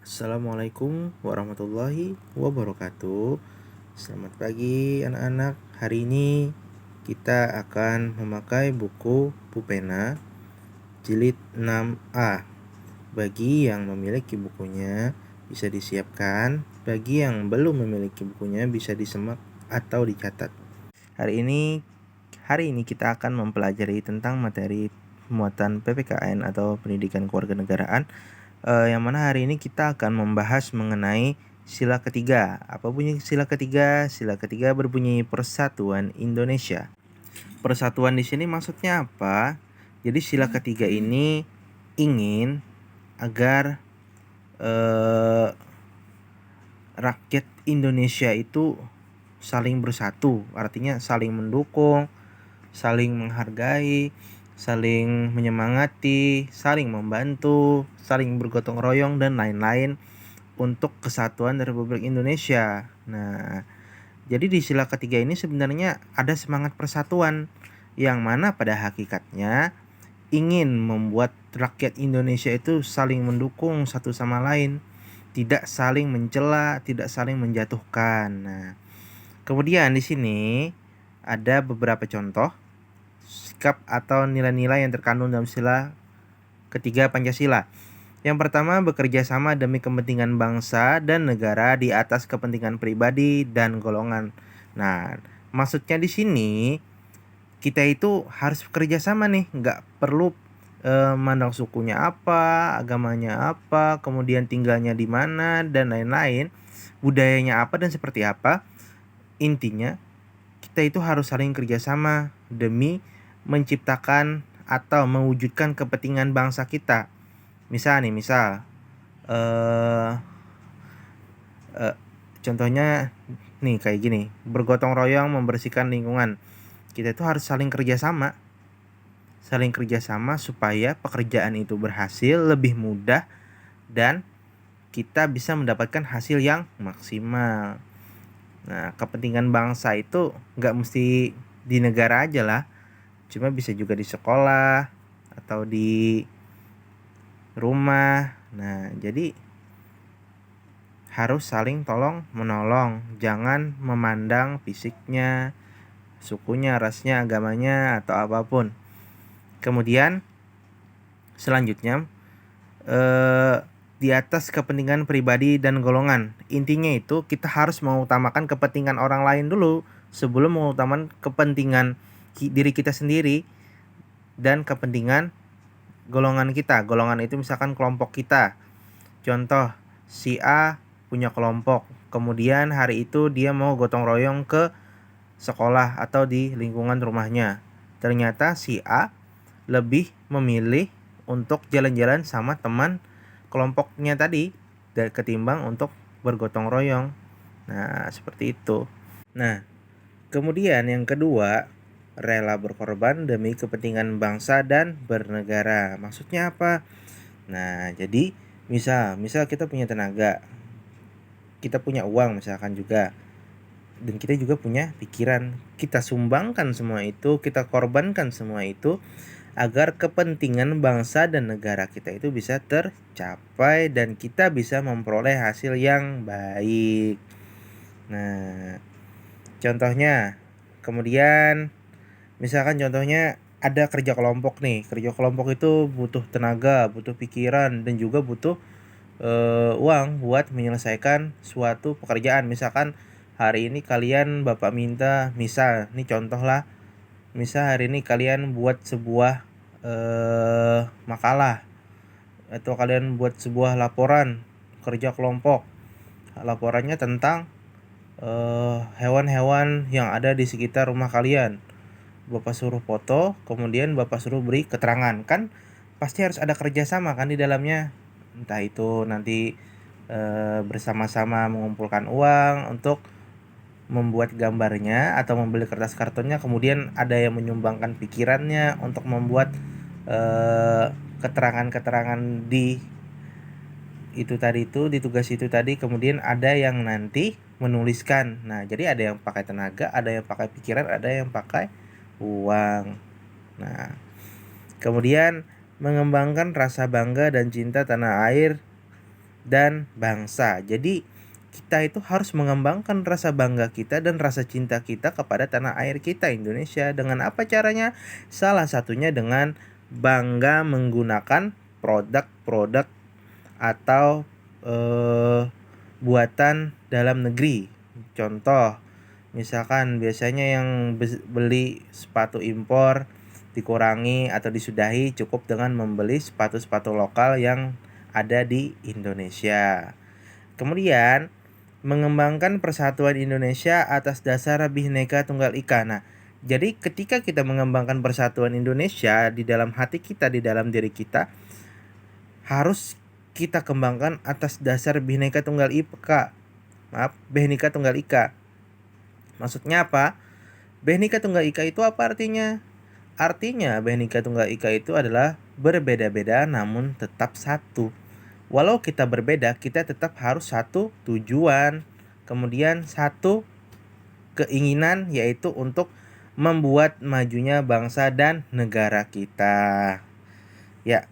Assalamualaikum warahmatullahi wabarakatuh. Selamat pagi anak-anak. Hari ini kita akan memakai buku Pupena jilid 6A. Bagi yang memiliki bukunya bisa disiapkan. Bagi yang belum memiliki bukunya bisa disemak atau dicatat. Hari ini kita akan mempelajari tentang materi muatan PPKN atau Pendidikan Kewarganegaraan. Yang mana hari ini kita akan membahas mengenai sila ketiga. Apa bunyi sila ketiga? Sila ketiga berbunyi Persatuan Indonesia. Persatuan di sini maksudnya apa? Jadi sila ketiga ini ingin agar rakyat Indonesia itu saling bersatu, artinya saling mendukung, saling menghargai, saling menyemangati, saling membantu, saling bergotong royong, dan lain-lain untuk kesatuan Republik Indonesia. Nah, jadi di sila ketiga ini sebenarnya ada semangat persatuan yang mana pada hakikatnya ingin membuat rakyat Indonesia itu saling mendukung satu sama lain, tidak saling mencela, tidak saling menjatuhkan. Nah, kemudian di sini ada beberapa contoh sikap atau nilai-nilai yang terkandung dalam sila ketiga Pancasila. Yang pertama, bekerja sama demi kepentingan bangsa dan negara di atas kepentingan pribadi dan golongan. Nah, maksudnya di sini kita itu harus bekerja sama nih, nggak perlu mandang sukunya apa, agamanya apa, kemudian tinggalnya di mana dan lain-lain, budayanya apa dan seperti apa. Intinya kita itu harus saling kerjasama demi menciptakan atau mewujudkan kepentingan bangsa kita. Misal eh contohnya nih kayak gini, bergotong royong membersihkan lingkungan. Kita itu harus saling kerjasama supaya pekerjaan itu berhasil, lebih mudah, dan kita bisa mendapatkan hasil yang maksimal. Nah, kepentingan bangsa itu nggak mesti di negara aja lah, cuma bisa juga di sekolah atau di rumah. Nah, jadi harus saling tolong menolong, jangan memandang fisiknya, sukunya, rasnya, agamanya, atau apapun. Kemudian selanjutnya di atas kepentingan pribadi dan golongan. Intinya itu kita harus mengutamakan kepentingan orang lain dulu sebelum mengutamakan kepentingan diri kita sendiri dan kepentingan golongan kita. Golongan itu misalkan kelompok kita. Contoh, si A punya kelompok, kemudian hari itu dia mau gotong royong ke sekolah atau di lingkungan rumahnya. Ternyata si A lebih memilih untuk jalan-jalan sama teman kelompoknya tadi ketimbang untuk bergotong royong. Nah, seperti itu. Nah, kemudian yang kedua, rela berkorban demi kepentingan bangsa dan bernegara. Maksudnya apa? Nah, jadi misal kita punya tenaga, kita punya uang misalkan juga, dan kita juga punya pikiran. Kita sumbangkan semua itu, kita korbankan semua itu agar kepentingan bangsa dan negara kita itu bisa tercapai dan kita bisa memperoleh hasil yang baik. Nah, contohnya, kemudian misalkan contohnya ada kerja kelompok nih. Kerja kelompok itu butuh tenaga, butuh pikiran, dan juga butuh uang buat menyelesaikan suatu pekerjaan. Misalkan hari ini kalian bapak minta, ini contoh lah, hari ini kalian buat sebuah makalah atau kalian buat sebuah laporan kerja kelompok. Laporannya tentang hewan-hewan yang ada di sekitar rumah kalian. Bapak suruh foto, kemudian bapak suruh beri keterangan. Kan pasti harus ada kerjasama kan di dalamnya. Entah itu nanti bersama-sama mengumpulkan uang untuk membuat gambarnya atau membeli kertas kartonnya, kemudian ada yang menyumbangkan pikirannya untuk membuat keterangan-keterangan di tugas itu tadi, kemudian ada yang nanti menuliskan. Nah, jadi ada yang pakai tenaga, ada yang pakai pikiran, ada yang pakai uang. Nah, kemudian mengembangkan rasa bangga dan cinta tanah air dan bangsa. Jadi kita itu harus mengembangkan rasa bangga kita dan rasa cinta kita kepada tanah air kita Indonesia. Dengan apa caranya? Salah satunya dengan bangga menggunakan produk-produk atau buatan dalam negeri. Contoh, misalkan biasanya yang beli sepatu impor dikurangi atau disudahi cukup dengan membeli sepatu-sepatu lokal yang ada di Indonesia. Kemudian, mengembangkan persatuan Indonesia atas dasar Bhinneka Tunggal Ika. Nah, jadi ketika kita mengembangkan persatuan Indonesia di dalam hati kita, di dalam diri kita, harus kita kembangkan atas dasar Bhinneka Tunggal Ika. Bhinneka Tunggal Ika. Maksudnya apa? Bhinneka Tunggal Ika itu apa artinya? Artinya Bhinneka Tunggal Ika itu adalah berbeda-beda namun tetap satu. Walau kita berbeda, kita tetap harus satu tujuan. Kemudian satu keinginan, yaitu untuk membuat majunya bangsa dan negara kita. Ya,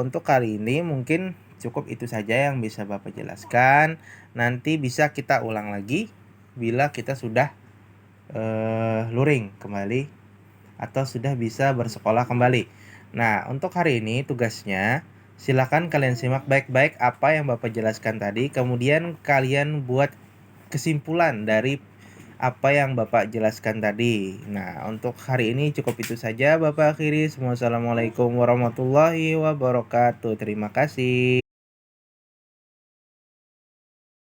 untuk kali ini mungkin cukup itu saja yang bisa Bapak jelaskan. Nanti bisa kita ulang lagi bila kita sudah luring kembali atau sudah bisa bersekolah kembali. Nah, untuk hari ini tugasnya silakan kalian simak baik-baik apa yang Bapak jelaskan tadi, kemudian kalian buat kesimpulan dari apa yang Bapak jelaskan tadi. Nah, untuk hari ini cukup itu saja Bapak akhiri. Assalamualaikum warahmatullahi wabarakatuh. Terima kasih.